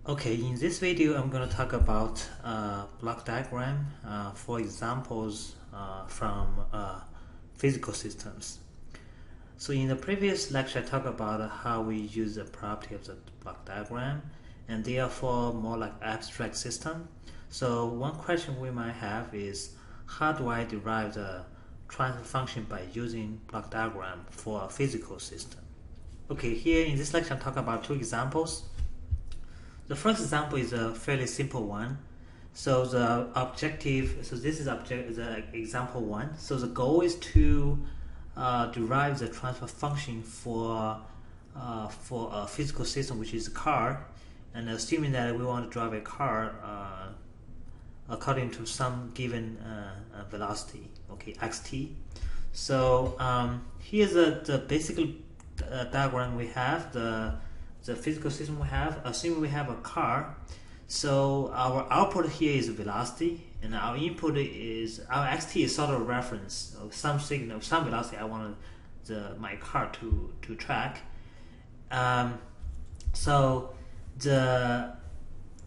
Okay, in this video I'm going to talk about block diagram for examples from physical systems. So in the previous lecture I talked about how we use the property of the block diagram, and therefore more like abstract system. So one question we might have is, how do I derive the transfer function by using block diagram for a physical system? Okay, here in this lecture I'm talking about two examples. The first example is a fairly simple one. So the objective, so this is the example one. So the goal is to derive the transfer function for a physical system, which is a car, and assuming that we want to drive a car according to some given velocity, okay, xt. So here's the basic diagram we have. The physical system we have, assuming we have a car, so our output here is velocity, and our input is our xt is sort of a reference of some signal, some velocity I want my car to track. So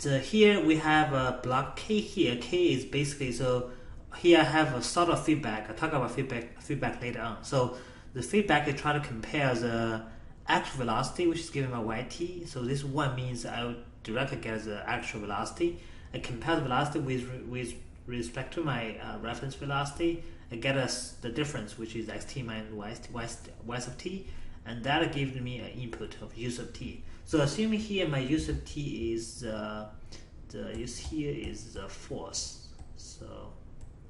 here we have a block k here. K is basically, so here I have a sort of feedback. I'll talk about feedback later on. So the feedback is try to compare the actual velocity, which is given by yt. So this one means I will directly get the actual velocity. I compare the velocity with respect to my reference velocity. I get us the difference, which is xt minus y sub t, and that gives me an input of u sub t. So assuming here my u sub t is the use here is the force, so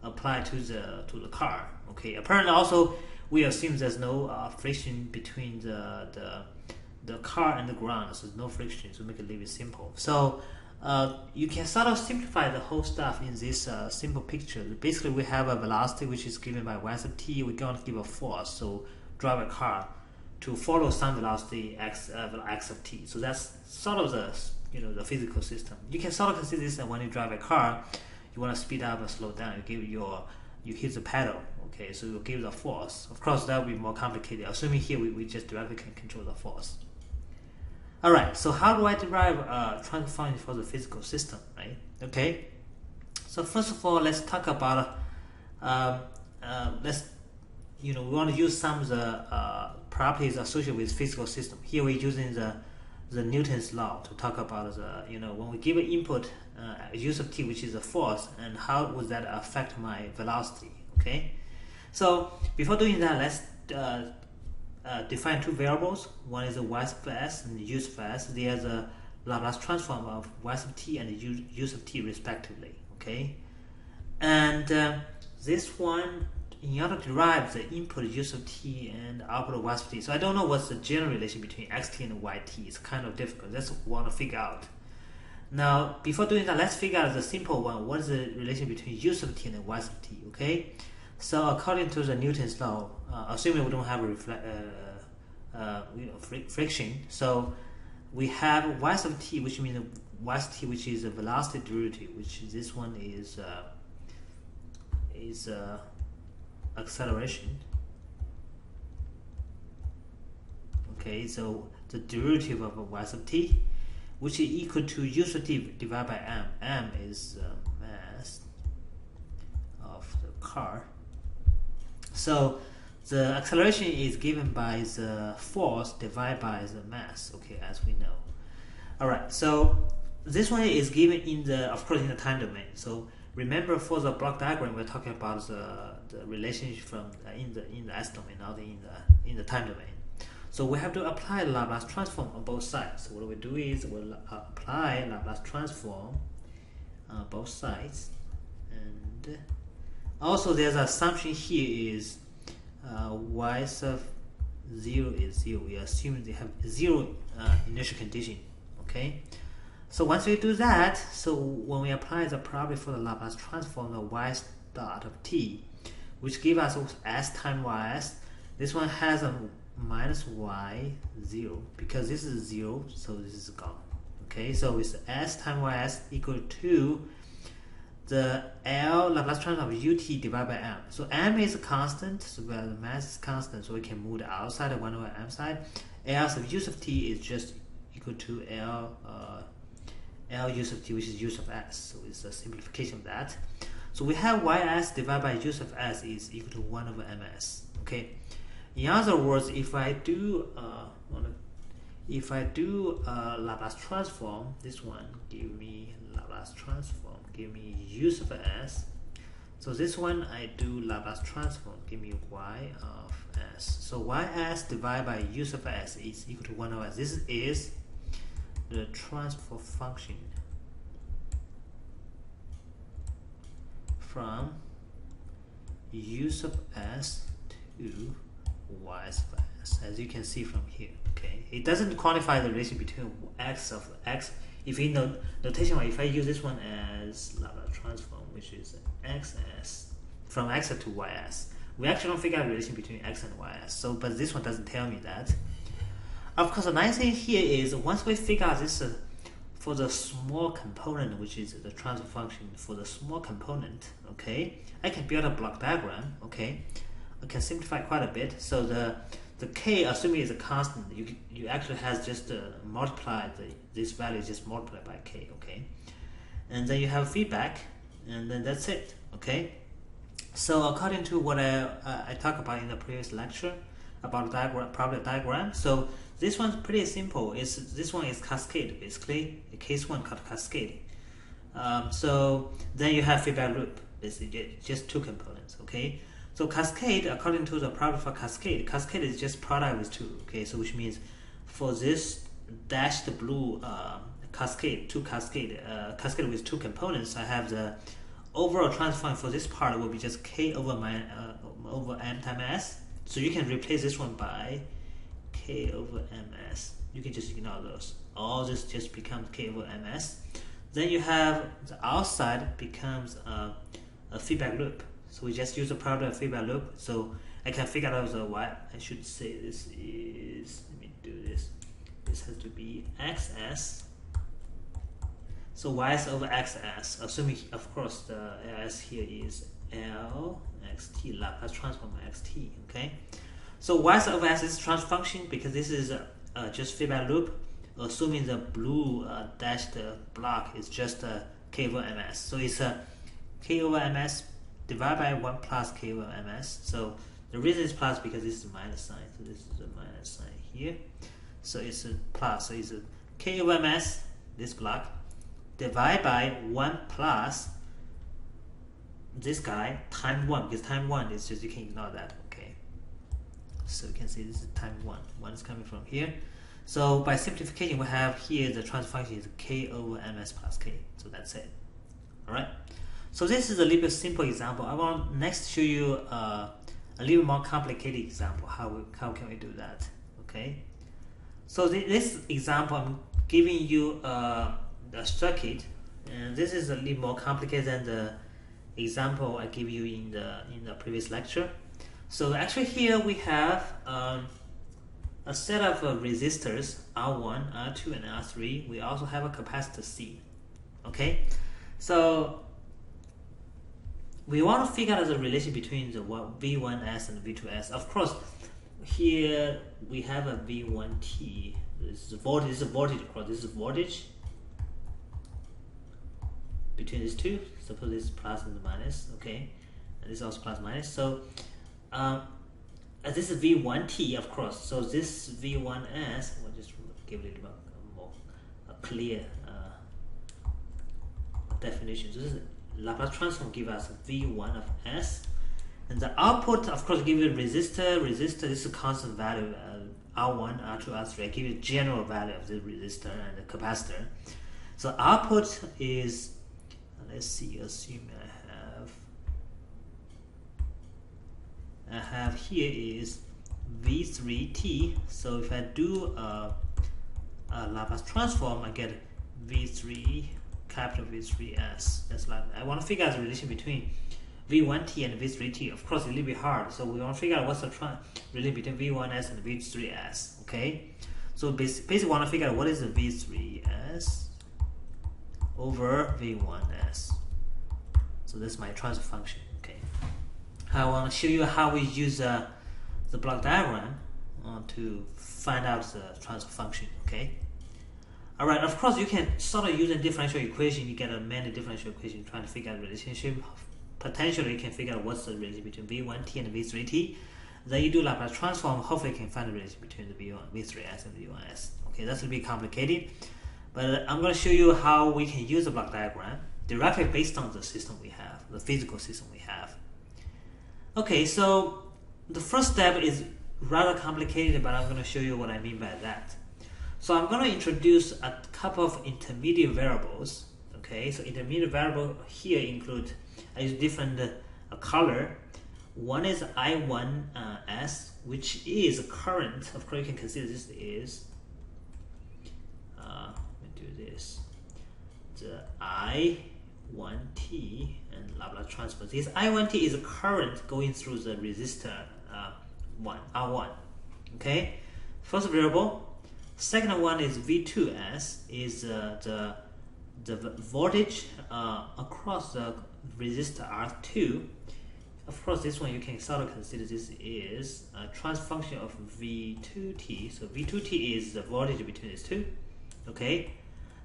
apply to the car. Okay. Apparently also we assume there's no friction between the car and the ground, so there's no friction, so make it a little bit simple. So you can sort of simplify the whole stuff in this simple picture. Basically, we have a velocity which is given by y sub t. We're going to give a force, so drive a car to follow some velocity x of t. So that's sort of the physical system. You can sort of consider this that when you drive a car, you want to speed up or slow down. You hit the pedal, okay, so you give the force. Of course, that will be more complicated. Assuming here we just directly can control the force. Alright, so how do I derive a transfer function for the physical system, right? Okay, so first of all, let's talk about, we want to use some of the properties associated with physical system. Here we're using the Newton's law to talk about when we give an input u sub t, which is a force, and how would that affect my velocity. Okay, so before doing that, let's define two variables. One is the y sub s and the u sub s. They are the Laplace transform of y sub t and u sub t respectively. Okay, and this one, in order to derive the input u sub t and output y sub t, so I don't know what's the general relation between xt and yt. It's kind of difficult. That's what we want to figure out. Now, before doing that, let's figure out the simple one. What is the relation between u sub t and y sub t? Okay, so according to the Newton's law, assuming we don't have friction, so we have y sub t, which means y sub t, which is a velocity derivative, which this one is acceleration. Okay, so the derivative of y sub t, which is equal to u sub t divided by m. M is mass of the car. So the acceleration is given by the force divided by the mass. Okay, as we know. All right. So this one is given in of course, in the time domain. So remember, for the block diagram, we're talking about the relationship from in the s domain, not in the time domain. So we have to apply Laplace transform on both sides. So what we do is we'll apply Laplace transform on both sides, and also there's an assumption here is y sub 0 is 0. We assume they have 0 initial condition. Okay. So once we do that, so when we apply the property for the Laplace transform, the y dot of t, which gives us s times ys, this one has a minus y 0, because this is 0, so this is gone. Okay, so it's s times ys equal to the L Laplace transform of ut divided by m. So m is a constant, so the mass is constant, so we can move the outside of 1 over m side. L sub u sub t is just equal to L L use of t, which is use of s. So it's a simplification of that. So we have ys divided by use of s is equal to 1 over ms. Okay. In other words, if I do Laplace transform, this one give me Laplace transform, give me use of s. So this one I do Laplace transform, give me y of s. So ys divided by use of s is equal to 1 over s. This is the transfer function from use of s to y of s, as you can see from here. Okay, it doesn't quantify the relation between x of x. If you know notation, if I use this one as Laplace transform, which is xs from x to ys, we actually don't figure out the relation between x and ys. So, but this one doesn't tell me that. Of course, the nice thing here is once we figure out this for the small component, which is the transfer function for the small component, okay, I can build a block diagram. Okay, I can simplify quite a bit. So the k, assuming is a constant, you actually has just multiply this value just multiplied by k. Okay, and then you have feedback, and then that's it. Okay, so according to what I talked about in the previous lecture about problem diagram, so this one's pretty simple. This one is cascade, basically a case one called cascade. So then you have feedback loop, basically just two components. Okay, so cascade, according to the problem for cascade is just product with two. Okay, so which means for this dashed blue cascade with two components, I have the overall transform for this part will be just k over m times s. So you can replace this one by k over ms. You can just ignore those. All this just becomes k over ms. Then you have the outside becomes a feedback loop. So we just use the product of feedback loop. So I can figure out the y. I should say this is, let me do this. This has to be xs. So ys over xs, assuming of course the s here is L xt, Laplace transform xt. Okay, so ys over s is transfer function because this is just feedback loop, assuming the blue dashed block is just k over ms. So it's a k over ms divided by 1 plus k over ms. So the reason it's plus because this is a minus sign. So this is a minus sign here. So it's a plus. So it's a k over ms, this block, divided by 1 plus this guy times 1, because time 1 is just, you can ignore that. Okay, so you can see this is time 1. 1 is coming from here. So by simplification, we have here the transfer function is k over ms plus k. So that's it. All right. So this is a little bit simple example. I want next show you a little more complicated example. How can we do that? Okay. So this example, I'm giving you a circuit, and this is a little more complicated than the example I give you in the previous lecture. So actually here we have a set of resistors R1, R2, and R3. We also have a capacitor C. Okay, so we want to figure out the relation between the V1S and V2S. Of course, here we have a V1T. This is voltage. This is voltage. Of course, this is voltage between these two. Suppose this is plus and minus. Okay, and this is also plus minus. So this is V1T, of course. So this V1S, we'll just give it a more clear definition. So this is Laplace transform give us V1 of S, and the output, of course, give you resistor. This is a constant value, R1, R2, R3. I give you general value of the resistor and the capacitor. So output is, let's see, assume I have here is V3T. So if I do a Laplace transform, I get V3 capital V3S. That's like, I want to figure out the relation between V1T and V3T. Of course, it's a little bit hard. So we want to figure out what's the relation between V1S and V3S. Okay. So basically, want to figure out what is the V3S over V1S. So this is my transfer function. Okay. I want to show you how we use the block diagram to find out the transfer function. Okay. Alright, of course you can sort of use a differential equation, you get a many differential equations trying to figure out the relationship. Potentially you can figure out what's the relationship between v1t and v3t. Then you do Laplace transform, hopefully you can find the relationship between the v3s and v1s. Okay, that's a bit complicated, but I'm going to show you how we can use the block diagram directly based on the system we have, the physical system we have. Okay, so the first step is rather complicated, but I'm going to show you what I mean by that. So I'm going to introduce a couple of intermediate variables. Okay, so intermediate variable here include different color. One is I1s, which is current. Of course, you can consider this is let me do this. The I1t and Laplace transform. This I1t is a current going through the resistor R1. Okay, first variable. Second one is V2s, is the voltage across the resistor R2. Of course, this one you can sort of consider this is a transfer function of V2t. So V2t is the voltage between these two. Okay.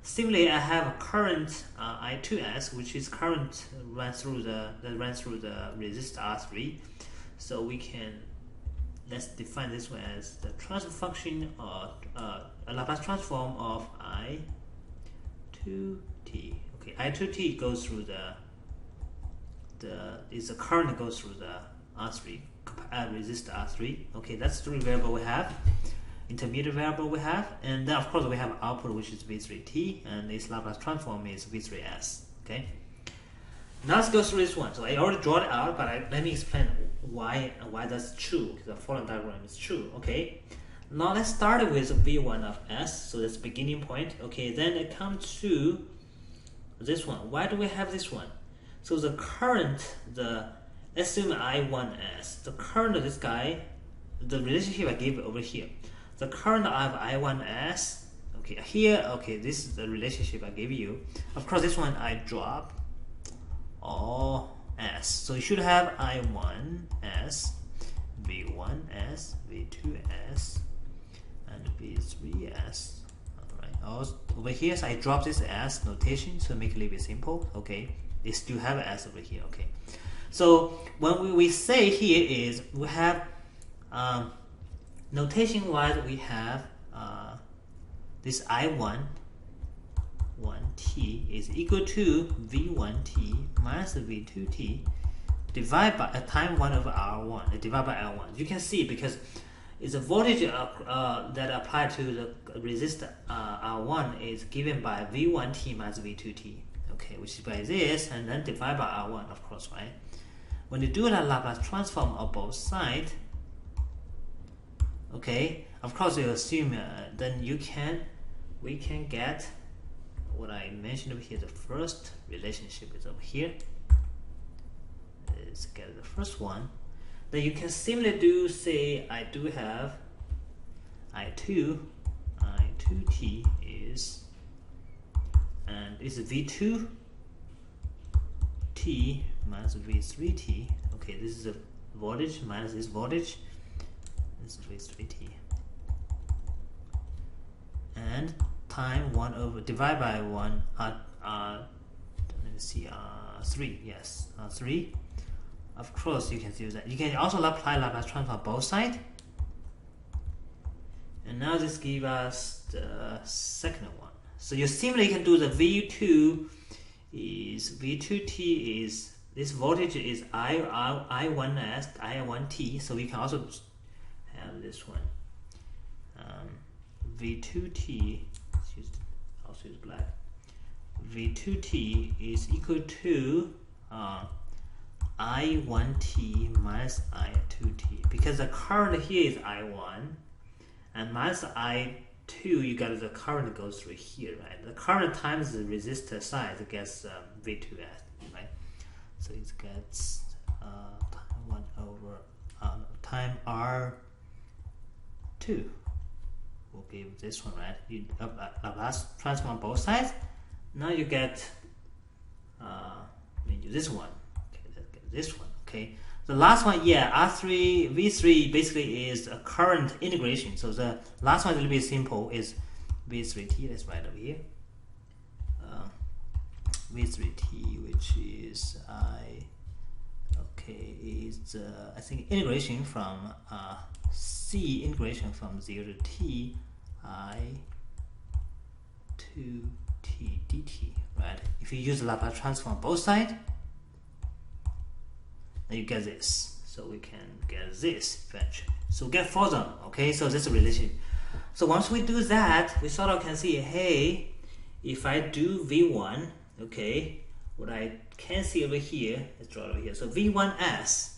Similarly, I have a current I2s, which is current runs through the resistor R3. So we can let's define this one as the transfer function of a Laplace transform of I2t. Okay, I2t goes through the current goes through the R3 resistor R3. Okay, that's three variable we have. Intermediate variable we have, and then of course we have output, which is V3t, and this Laplace transform is V3s. Okay. Now let's go through this one. So I already draw it out, but let me explain why that's true. Because the following diagram is true. Okay. Now let's start with V1 of s. So that's the beginning point. Okay. Then it comes to this one. Why do we have this one? So the current, assume I1s. The current of this guy, the relationship I gave over here. The current of I1s. Okay. Here. Okay. This is the relationship I gave you. Of course, this one I drop. All s. So you should have I1s, V1s, V2s, and V3s. Alright. Over here, so I drop this s notation to make it a little bit simple. Okay. They still have s over here. Okay. So when we say here is we have notation wise we have this I1 1t is equal to v1t minus v2t divided by time 1 over r1 divided by r1. You can see because it's a voltage that applied to the resistor r1 is given by v1t minus v2t. Okay, which is by this, and then divided by r1, of course, right? When you do a Laplace transform of both sides, okay, of course you assume then we can get what I mentioned over here. The first relationship is over here. Let's get the first one. Then you can simply do, say, I do have I2t is, and this is V2t minus V3t. Okay, this is a voltage minus this voltage. This is V3t. And time 1 over divided by 1 let me see 3. Yes, 3. Of course you can use that. You can also apply Laplace transform on both sides. And now this gives us the second one. So you simply can do the V2 is V2t is this voltage is I1s I1t. So we can also have this one V2t. Also use black. V2t is equal to I1t minus I2t, because the current here is I1 and minus I2, you got the current goes through here, right? The current times the resistor size gets V2s, right? So it gets time 1 over time R2 will give this one, right? You Laplace transform both sides. Now you get this one. Okay, let's get this one. Okay, the last one, yeah, R3 V3 basically is a current integration. So the last one is a little bit simple. Is v3t, let's write over here. v3t, which is is I think integration from c integration from 0 to t I to t dt, right? If you use the Laplace transform on both sides, then you get this. So we can get this eventually. So get further, okay? So this is a relationship. So once we do that, we sort of can see, hey, if I do v1, okay, what I can see over here, let's draw it over here. So v1s.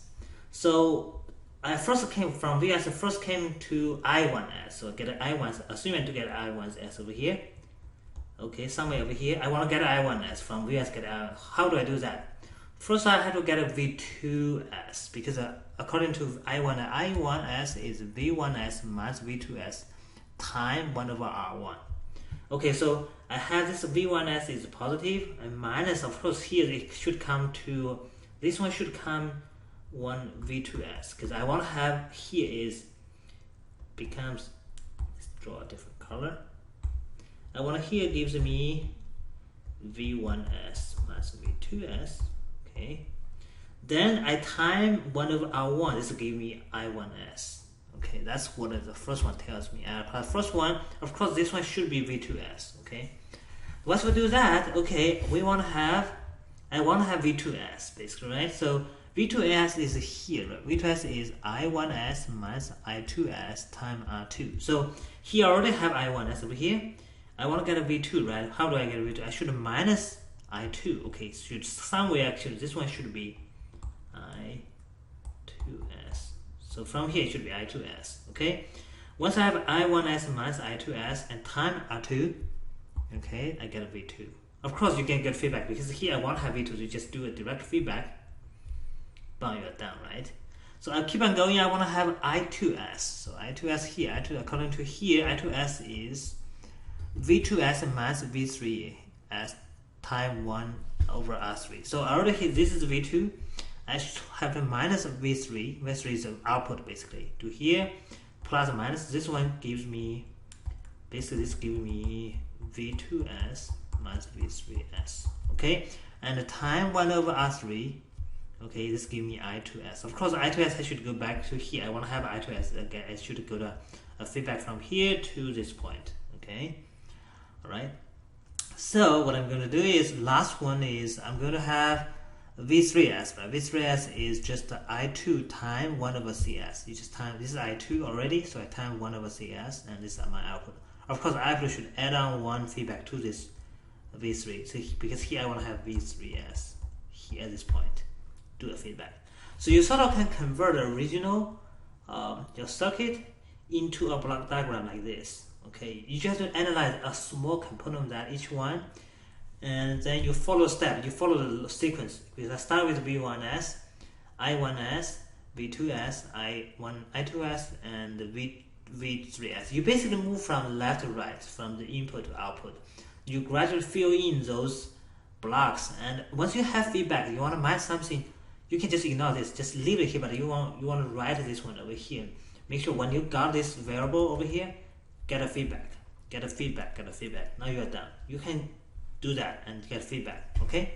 So I first came from v, I first came to I1s. So get an I1s, assuming to get I1s over here. Okay, somewhere over here. I want to get an I1s from vs get I. How do I do that? First, I have to get a v2s because according to I1, I1s is v1s minus v2s times 1 over r1. Okay, so I have this v1s is positive and minus, of course, here it should come to, this one should come 1 v2s because I want to have here is becomes, let's draw a different color. I want to here gives me v1s minus v2s. Okay, then I time 1 over r1. This will give me I1s. Okay, that's what the first one tells me. I apply the first one. Of course, this one should be v2s. Okay, once we do that, okay, we want to have, I want to have v2s basically, right? So v2s is here. Right? v2s is I1s minus I2s times r2. So here I already have I1s over here. I want to get a v2, right? How do I get a v2? I should minus I2. Okay, should somewhere actually this one should be I2s. So from here it should be I2s. Okay, once I have I1s minus I2s and time R2, okay, I get a v2. Of course you can get feedback because here I want to have v2, so you just do a direct feedback. Boom, you're done, right? So I keep on going. I want to have I2s. So I2s here, I2 according to here, I2s is v2s minus v3s times 1 over r3. So I already hit this is v2. I should have a minus v3. v3 is the output basically. To here plus minus. This one gives me basically this gives me v2s minus v3s. Okay, and the time 1 over r3. Okay, this gives me I2s. Of course, I2s I should go back to here. I want to have I2s again. I should go to a feedback from here to this point. Okay. Alright, so what I'm going to do is, last one is I'm going to have v3s, right? v3s is just I2 times 1 over cs. You just time, this is I2 already, so I time 1 over cs, and this is my output. Of course, I actually should add on one feedback to this v3, so because here I want to have v3s here at this point, do a feedback. So you sort of can convert the original your circuit into a block diagram like this. Okay, you just have to analyze a small component of that, each one, and then you follow step, you follow the sequence. Because I start with v1s, I1s, v2s, I2s, and v3s. You basically move from left to right, from the input to output. You gradually fill in those blocks, and once you have feedback, you want to match something, you can just ignore this, just leave it here, but you want to write this one over here. Make sure when you got this variable over here, get a feedback, get a feedback, get a feedback. Now you are done. You can do that and get feedback. Okay,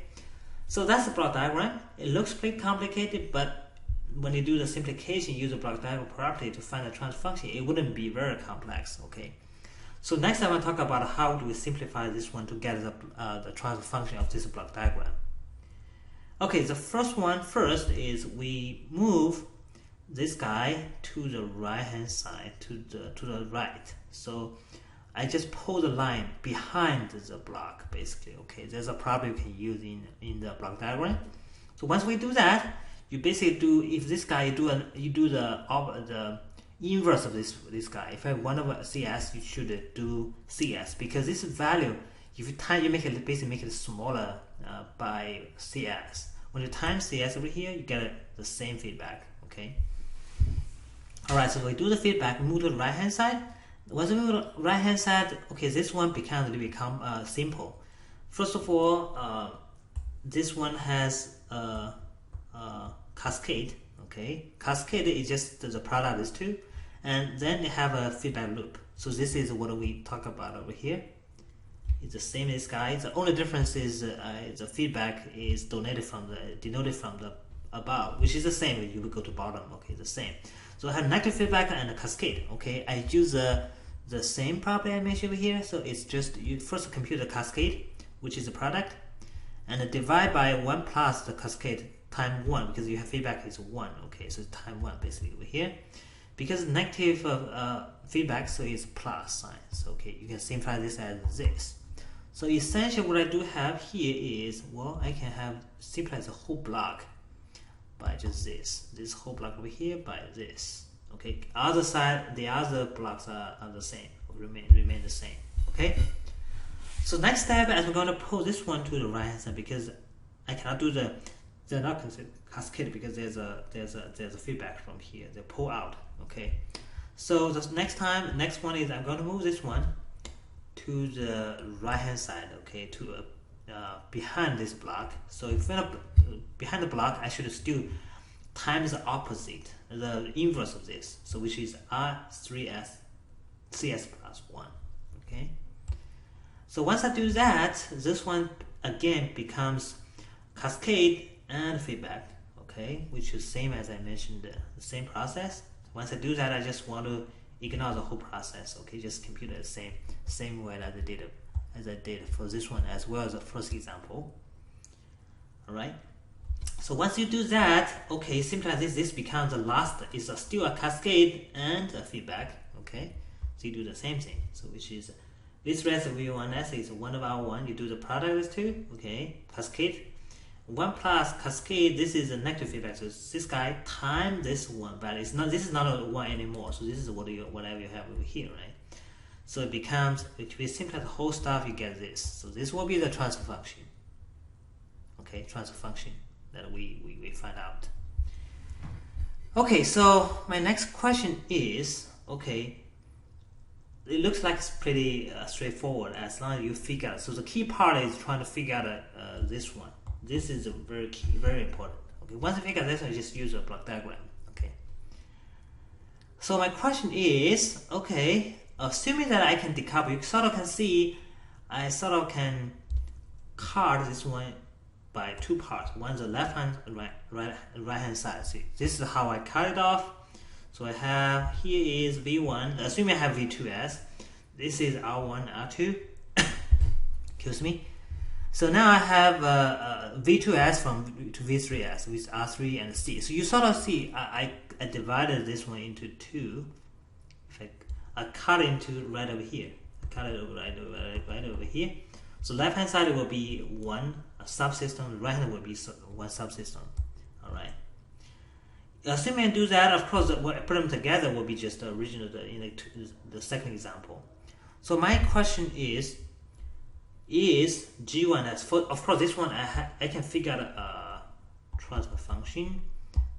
so that's the block diagram. It looks pretty complicated, but when you do the simplification, use the block diagram property to find the transfer function, it wouldn't be very complex. Okay, so next I want to talk about how do we simplify this one to get the transfer function of this block diagram. Okay, the first one first is we move this guy to the right hand side, to the right. So I just pull the line behind the block basically. Okay, there's a problem you can use in the block diagram. So once we do that, you basically do, if this guy you do the inverse of this guy. If I have 1 over cs, you should do cs, because this value, if you time, you make it basically make it smaller by cs. When you time cs over here, you get the same feedback. Okay. Alright, so we do the feedback, move to the right hand side. Once we move to the right hand side, okay, this one becomes a little bit simple. First of all, this one has cascade. Okay, cascade is just the product of these two, and then you have a feedback loop. So this is what we talk about over here. It's the same as this guy. The only difference is the feedback is denoted from the above, which is the same if you will go to bottom. Okay, the same. So I have negative feedback and a cascade. Okay, I use the same property I mentioned over here. So it's just you first compute the cascade, which is the product, and divide by 1 plus the cascade time 1, because you have feedback is 1. Okay, so time 1 basically over here. Because negative feedback, so it's plus sign. So okay, you can simplify this as this. So essentially what I do have here is, well, I can have simplify the whole block by just this whole block over here by this. Okay, other side, the other blocks are the same, remain the same. Okay, so next step, as we're going to pull this one to the right hand side, because I cannot do they're not considered cascade because there's a feedback from here. They pull out. Okay, so the next one is I'm going to move this one to the right hand side. Okay, to behind this block. So if behind the block, I should still times the opposite, the inverse of this. So which is R3S CS plus 1. Okay. So once I do that, this one again becomes cascade and feedback. Okay, which is same as I mentioned, the same process. Once I do that, I just want to ignore the whole process. Okay, just compute it the same way as I did for this one as well as the first example. All right. So once you do that, okay, simplify this becomes the last is still a cascade and a feedback. Okay, so you do the same thing. So which is this rest of V1S is 1 over 1. You do the product of these two. Okay, cascade. 1 plus cascade, this is a negative feedback, so this guy times this one, but it's not. This is not a 1 anymore, so this is whatever you have over here, right? So it becomes, if we simplify the whole stuff, you get this. So this will be the transfer function. Okay, transfer function that we find out. Okay, so my next question is, okay, it looks like it's pretty straightforward as long as you figure out. So the key part is trying to figure out this one. This is a very key, very important. Okay, once you figure out this one, just use a block diagram. Okay. So my question is, okay, assuming that I can decouple, you sort of can see, I sort of can card this one by 2 parts. One's the left hand, right hand side. See, this is how I cut it off. So I have here is V1. Assuming I have V2S, this is R1, R2. Excuse me. So now I have V2S to V3S with R3 and C. So you sort of see I divided this one into 2. If I cut into right over here. I cut it over right over here. So left hand side will be one subsystem. Right hand will be one subsystem. All right. Assuming I do that, of course, put them together will be just the original the second example. So my question is G1S, of course this one I can figure out a transfer function.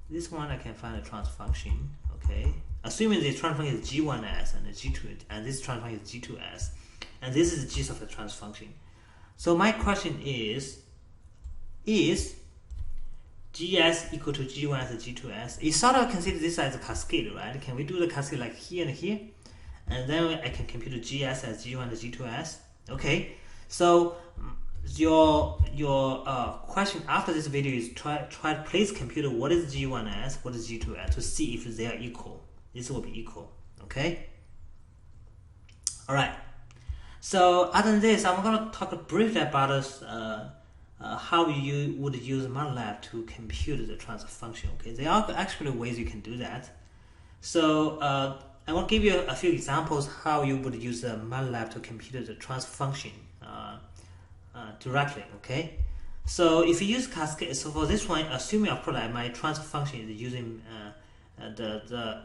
This one I can find a transfer function. Okay, assuming the transfer function is G1S and G2, and this transfer function is G2S, and this is the G of the transfer function. So my question is GS equal to G1S and G2S? You sort of consider this as a cascade, right? Can we do the cascade like here and here, and then I can compute GS as G1 and G2S? Okay. So your question after this video is try please compute what is G1S, what is G2S to see if they are equal. This will be equal. Okay. All right. So other than this, I'm going to talk briefly about how you would use MATLAB to compute the transfer function. Okay. There are actually ways you can do that. So I want to give you a few examples how you would use MATLAB to compute the transfer function directly. Okay, so if you use cascade, so for this one, assuming of course my transfer function is using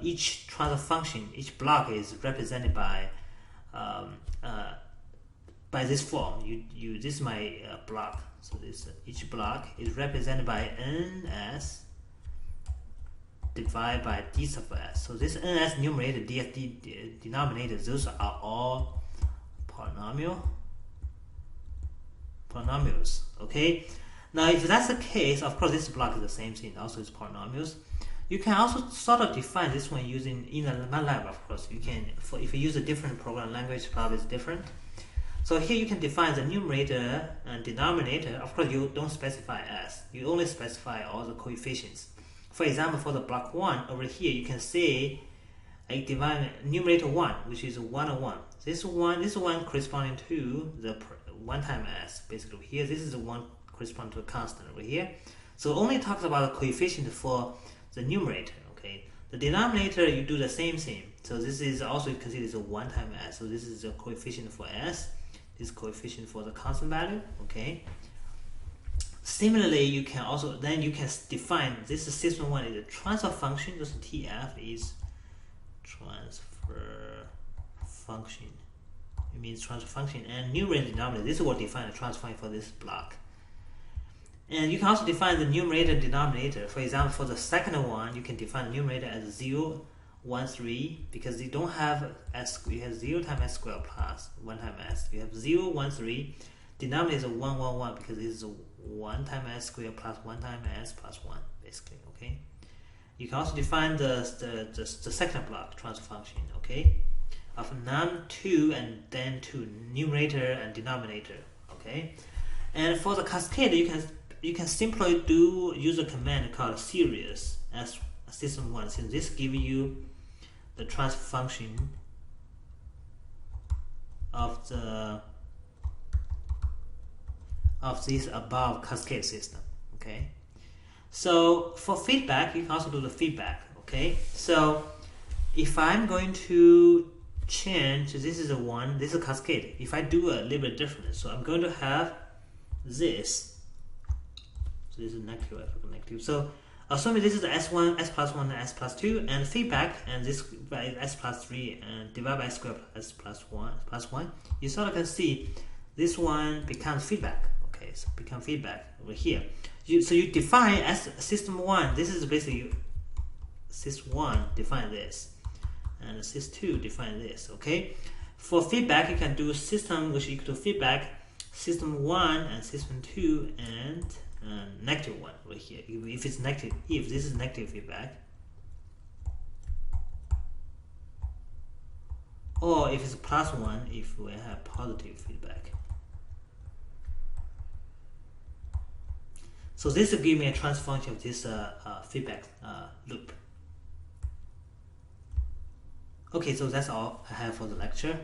each transfer function, each block is represented by this form. This is my block. So this each block is represented by ns divided by d sub s. So this ns numerator, dsd denominator, those are all polynomials. Okay. Now if that's the case, of course this block is the same thing. Also it's polynomials. You can also sort of define this one using in the MATLAB, of course. You can, if you use a different program language, probably it's different. So here you can define the numerator and denominator. Of course, you don't specify s. You only specify all the coefficients. For example, for the block 1 over here, you can say I divide numerator 1, which is 1 and 1. This one corresponding to the 1 times s. Basically here, this is the one corresponding to a constant over here. So only talks about the coefficient for the numerator. Okay, the denominator you do the same thing. So this is also considered as a 1 times s. So this is the coefficient for s. This coefficient for the constant value. Okay. Similarly, you can also define this system 1 is a transfer function. This TF is transfer function. It means transfer function, and numerator and denominator. This will define a transfer function for this block. And you can also define the numerator and denominator. For example, for the second one, you can define the numerator as 0, 1, 3, because you don't have s. You have 0 times s squared plus 1 times s. You have 0, 1, 3. Denominator is a 1, 1, 1 because this is a 1 times s squared plus 1 times s plus 1, basically. Okay. You can also define the second block transfer function. Okay, of num 2 and then 2 numerator and denominator. Okay, and for the cascade, you can simply use a command called series as system 1, since this gives you the transfer function of this above cascade system. Okay, so for feedback, you can also do the feedback. Okay, so if I'm going to change, this is a 1, this is a cascade. If I do a little bit different, so I'm going to have this. So this is negative, I forgot negative. So assuming this is S1, S plus 1, and S plus 2, and feedback, and this by S plus 3, and divide by S squared S plus 1, you sort of can see this one becomes feedback. Okay, so become feedback over here. So you define as system 1, this is basically sys 1 define this, and sys 2 define this. Okay, for feedback, you can do system which is equal to feedback, system 1 and system 2, and negative 1 over here. If it's negative, if this is negative feedback, or if it's plus 1, if we have positive feedback. So this will give me a transfer function of this feedback loop. Okay, so that's all I have for the lecture.